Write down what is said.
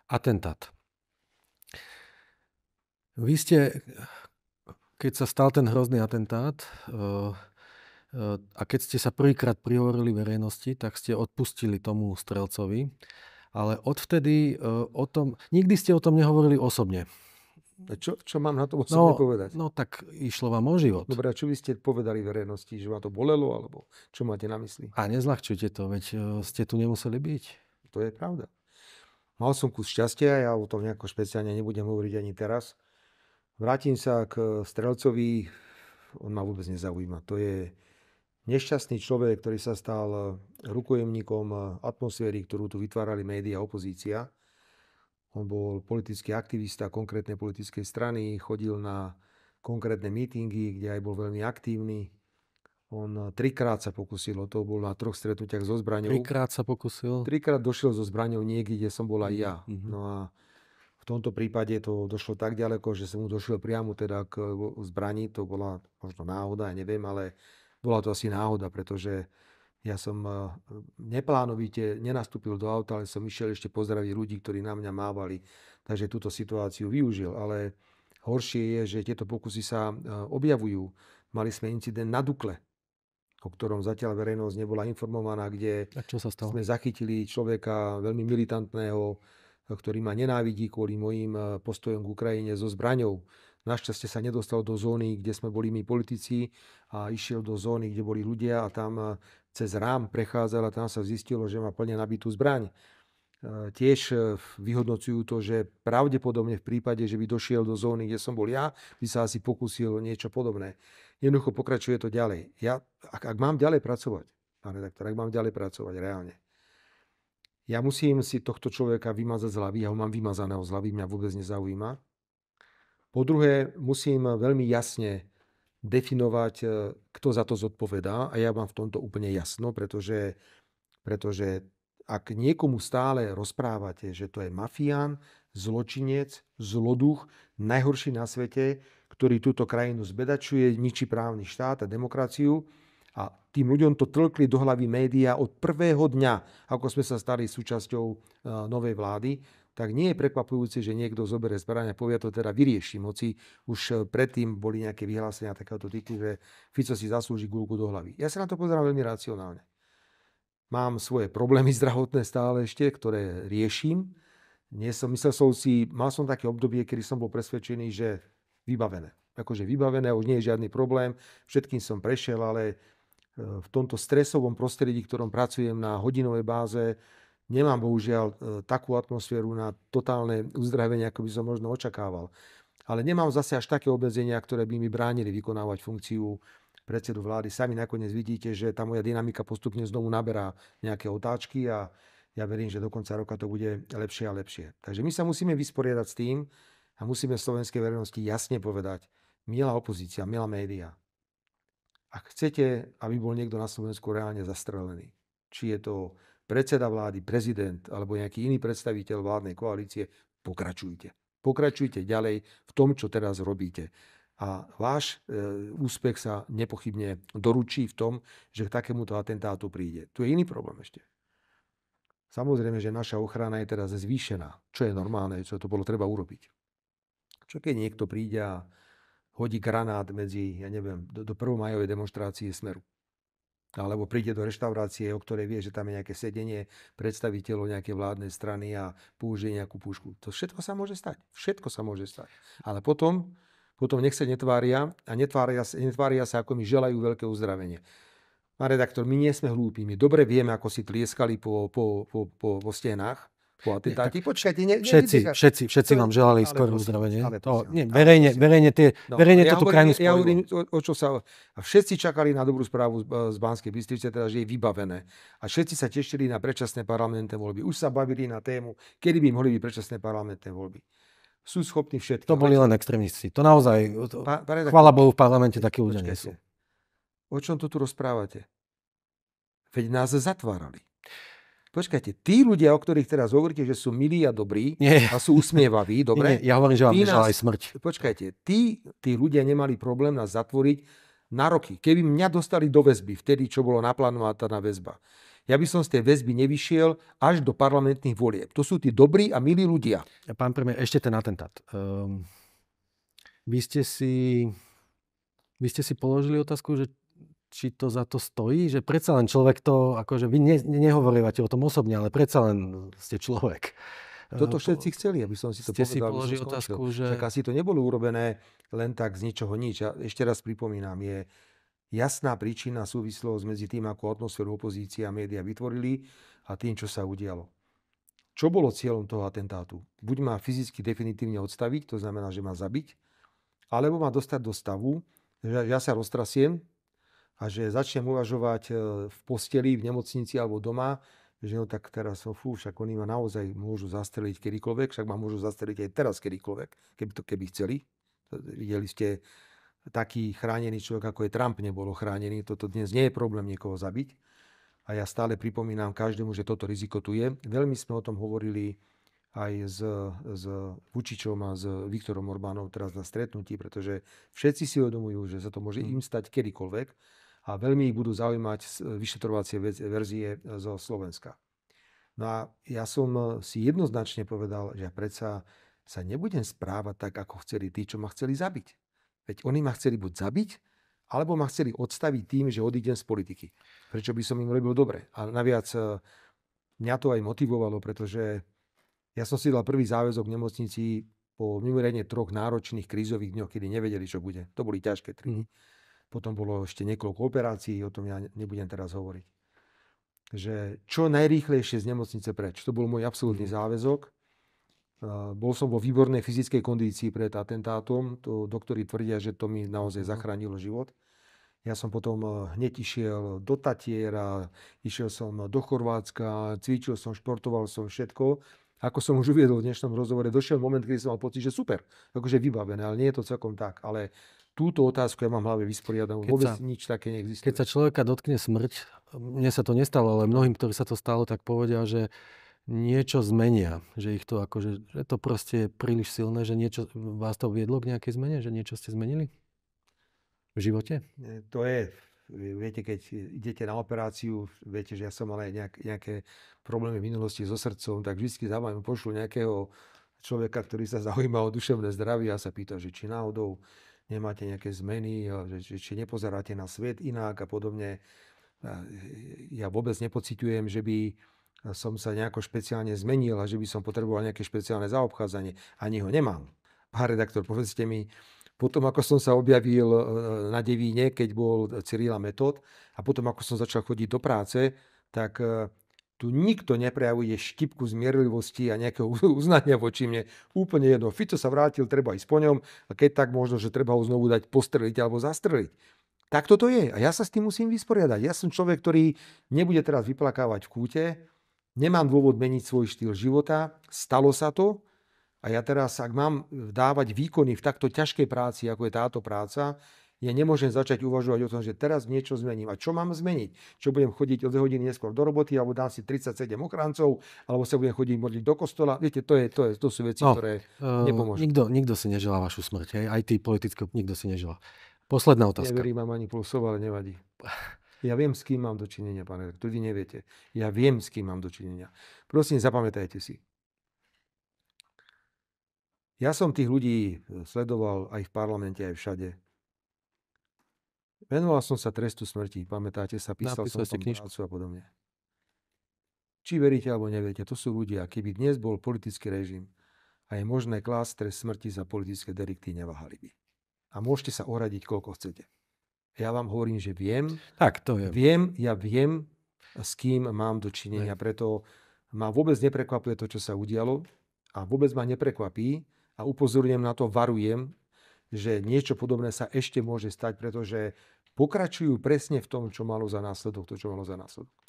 Atentát. Vy ste, keď sa stal ten hrozný atentát a keď ste sa prvýkrát prihovorili verejnosti, tak ste odpustili tomu strelcovi, ale odvtedy nikdy ste o tom nehovorili osobne. Čo mám na to osobne povedať? No tak išlo vám o život. Dobre, a čo by ste povedali verejnosti? Že ma to bolelo, alebo čo máte na mysli? A nezľahčujte to, veď ste tu nemuseli byť. To je pravda. Mal som kus šťastia, ja o tom nejako špeciálne nebudem hovoriť ani teraz. Vrátim sa k strelcovi, on ma vôbec nezaujíma. To je nešťastný človek, ktorý sa stal rukojemníkom atmosféry, ktorú tu vytvárali médiá, opozícia. On bol politický aktivista konkrétnej politickej strany, chodil na konkrétne mítingy, kde aj bol veľmi aktívny. On 3-krát sa pokusil, to bol na 3 stretnutiach so zbraňou. 3-krát sa pokusil? 3-krát došiel so zbraňou niekde, kde som bol aj ja. No a v tomto prípade to došlo tak ďaleko, že som mu došiel priamo teda k zbrani. To bola možno náhoda, ja neviem, ale bola to asi náhoda, pretože ja som neplánovite nenastúpil do auta, ale som išiel ešte pozdraviť ľudí, ktorí na mňa mávali. Takže túto situáciu využil. Ale horšie je, že tieto pokusy sa objavujú. Mali sme incident na Dukle, o ktorom zatiaľ verejnosť nebola informovaná, kde sme zachytili človeka veľmi militantného, ktorý ma nenávidí kvôli mojim postojom k Ukrajine so zbraňou. Našťastie sa nedostal do zóny, kde sme boli my politici a išiel do zóny, kde boli ľudia a tam cez rám prechádzal a tam sa zistilo, že má plne nabitú zbraň. Tiež vyhodnocujú to, že pravdepodobne v prípade, že by došiel do zóny, kde som bol ja, by sa asi pokúsil niečo podobné. Jednoducho pokračuje to ďalej. Ak mám ďalej pracovať, pán redaktor, ak mám ďalej pracovať reálne, ja musím si tohto človeka vymazať z hlavy, ja ho mám vymazaného z hlavy, mňa vôbec nezaujíma. Po druhé, musím veľmi jasne definovať, kto za to zodpovedá a ja mám v tomto úplne jasno, pretože ak niekomu stále rozprávate, že to je mafián, zločinec, zloduch, najhorší na svete, ktorý túto krajinu zbedačuje, ničí právny štát a demokraciu, a tým ľuďom to tlkli do hlavy médiá od prvého dňa, ako sme sa stali súčasťou novej vlády, tak nie je prekvapujúce, že niekto zoberie zbraň a povie, to teda vyriešim. Hoci už predtým boli nejaké vyhlásenia takéhoto typu, že Fico si zaslúži guľku do hlavy. Ja sa na to pozerám veľmi racionálne. Mám svoje problémy zdravotné stále ešte, ktoré riešim. Mal som také obdobie, kedy som bol presvedčený, že vybavené. Akože vybavené, už nie je žiadny problém. Všetkým som prešiel, ale v tomto stresovom prostredí, v ktorom pracujem na hodinovej báze, nemám bohužiaľ takú atmosféru na totálne uzdravenie, ako by som možno očakával. Ale nemám zase až také obmedzenia, ktoré by mi bránili vykonávať funkciu predsedu vlády. Sami nakoniec vidíte, že tá moja dynamika postupne znovu naberá nejaké otáčky a ja verím, že do konca roka to bude lepšie a lepšie. Takže my sa musíme vysporiadať s tým a musíme slovenskej verejnosti jasne povedať, milá opozícia, milá média, ak chcete, aby bol niekto na Slovensku reálne zastrelený, či je to predseda vlády, prezident alebo nejaký iný predstaviteľ vládnej koalície, pokračujte. Pokračujte ďalej v tom, čo teraz robíte. A váš úspech sa nepochybne doručí v tom, že k takémuto atentátu príde. Tu je iný problém ešte. Samozrejme, že naša ochrana je teraz zvýšená, čo je normálne, čo to bolo treba urobiť. Čo keď niekto príde a hodí granát medzi, do prvomajovej demonštrácie Smeru. Alebo príde do reštaurácie, o ktorej vie, že tam je nejaké sedenie predstaviteľov nejakej vládnej strany a použije nejakú pušku. To všetko sa môže stať. Všetko sa môže stať. Ale potom nech sa netvária a netvária sa, ako mi želajú veľké uzdravenie. Pán redaktor, my nie sme hlúpi. My dobre vieme, ako si tlieskali po stenách. Počkajte, všetci vám želali skoro uzdravenie. Verejne to tú krajinu spojilo. Ja hovorím, o čo sa... A všetci čakali na dobrú správu z Banskej Bystrice, teda, že je vybavené. A všetci sa tešili na predčasné parlamentné voľby. Už sa bavili na tému, kedy by mohli byť predčasné parlamentné voľby. Sú schopní všetko. To boli len extrémisti. To naozaj, chvála Bohu, v parlamente takí ľudia nie sú. O čom to tu rozprávate? Veď nás zatvárali. Počkajte, tí ľudia, o ktorých teraz hovoríte, že sú milí a dobrí a sú usmievaví, dobre? Ja hovorím, že vám neželá aj smrť. Počkajte, tí ľudia nemali problém nás zatvoriť na roky. Keby mňa dostali do väzby, vtedy, čo bolo naplánovaná tá väzba, Ja by som z tej väzby nevyšiel až do parlamentných volieb. To sú tí dobrí a milí ľudia. Pán premiér, ešte ten atentát. Vy ste si položili otázku, že či to za to stojí? Že predsa len človek to, akože vy nehovorievate o tom osobne, ale predsa len ste človek. Toto všetci chceli, aby som si to povedal. Ste si položili otázku, že... Však asi to nebolo urobené len tak z ničoho nič. Ja ešte raz pripomínam, je jasná príčina, súvislosť medzi tým, ako atmosféru opozícia a média vytvorili a tým, čo sa udialo. Čo bolo cieľom toho atentátu? Buď ma fyzicky definitívne odstaviť, to znamená, že ma zabiť, alebo ma dostať do stavu, že ja sa roztrasiem a že začnem uvažovať v posteli, v nemocnici alebo doma, že no tak teraz, však oni ma naozaj môžu zastreliť kedykoľvek, však ma môžu zastreliť aj teraz kedykoľvek, keby chceli. Videli ste, taký chránený človek, ako je Trump, nebol ochránený. Toto dnes nie je problém niekoho zabiť. A ja stále pripomínam každému, že toto riziko tu je. Veľmi sme o tom hovorili aj s Vučičom a s Viktorom Orbánom teraz na stretnutí, pretože všetci si uvedomujú, že sa to môže im stať kedykoľvek a veľmi ich budú zaujímať vyšetrovacie verzie zo Slovenska. No a ja som si jednoznačne povedal, že ja predsa sa nebudem správať tak, ako chceli tí, čo ma chceli zabiť. Veď oni ma chceli buď zabiť, alebo ma chceli odstaviť tým, že odídem z politiky. Prečo by som im robil dobre? A naviac mňa to aj motivovalo, pretože ja som si dal prvý záväzok v nemocnici po mimoriadne 3 náročných krízových dňoch, kedy nevedeli, čo bude. To boli ťažké 3 dni. Potom bolo ešte niekoľko operácií, o tom ja nebudem teraz hovoriť. Že čo najrýchlejšie z nemocnice preč. To bol môj absolútny záväzok. Bol som vo výbornej fyzickej kondícii pred atentátom. To doktori tvrdia, že to mi naozaj zachránilo život. Ja som potom hneď išiel do Tatier a išiel som do Chorvátska, cvičil som, športoval som všetko. Ako som už uviedol v dnešnom rozhovore, došiel moment, kedy som mal pocit, že super, akože vybavené, ale nie je to celkom tak. Ale túto otázku ja mám v hlave vysporiadanú. Vôbec nič také neexistuje. Keď sa človeka dotkne smrť, mne sa to nestalo, ale mnohým, ktorí sa to stalo, tak povedia, že niečo zmenia. Že ich to akože, že to proste je príliš silné, že niečo vás to viedlo k nejakej zmene, že niečo ste zmenili v živote? To je, viete, keď idete na operáciu, viete, že ja som mal aj nejaké problémy v minulosti so srdcom, tak vždy za vami pošlu nejakého človeka, ktorý sa zaujíma o duševné zdravie a sa pýta, že či náhodou nemáte nejaké zmeny, že či nepozeráte na svet inak a podobne. Ja vôbec nepociťujem, že by som sa nejako špeciálne zmenil a že by som potreboval nejaké špeciálne zaobchádzanie. Ani ho nemám. Pán redaktor, povedzte mi, potom ako som sa objavil na Devíne, keď bol Cyril a Metod, a potom ako som začal chodiť do práce, tak tu nikto neprejavuje štipku zmierlivosti a nejakého uznania voči mne. Úplne jedno. Fico sa vrátil, treba ísť po ňom, a keď tak možno, že treba ho znovu dať postreliť alebo zastreliť. Tak toto je. A ja sa s tým musím vysporiadať. Ja som človek, ktorý nebude teraz vyplakávať v kúte. Nemám dôvod meniť svoj štýl života. Stalo sa to. A ja teraz, ak mám dávať výkony v takto ťažkej práci, ako je táto práca, ja nemôžem začať uvažovať o tom, že teraz niečo zmením. A čo mám zmeniť? Čo budem chodiť o 2 hodiny neskôr do roboty, alebo dám si 37 ochrancov, alebo sa budem chodiť modliť do kostola. Viete, to sú veci, ktoré nepomôžu. Nikto si neželá vašu smrť. Aj tí politické, nikto si neželá. Posledná otázka. Neverím vám ani pulsov, ale nevadí. Ja viem, s kým mám dočinenia, pán redaktor. Vy neviete. Ja viem, s kým mám dočinenia. Prosím, zapamätajte si. Ja som tých ľudí sledoval aj v parlamente, aj všade. Venoval som sa trestu smrti. Pamätáte sa, písal som prácu a podobne. Či veríte, alebo neviete, to sú ľudia. Keby dnes bol politický režim a je možné klásť trest smrti za politické delikty, neváhali by. A môžete sa ohradiť, koľko chcete. Ja vám hovorím, že viem. Tak, to je. Ja viem, s kým mám dočinenia. Preto ma vôbec neprekvapuje to, čo sa udialo. A vôbec ma neprekvapí. A upozorňujem na to, varujem, že niečo podobné sa ešte môže stať, pretože pokračujú presne v tom, čo malo za následok, to, čo malo za následok.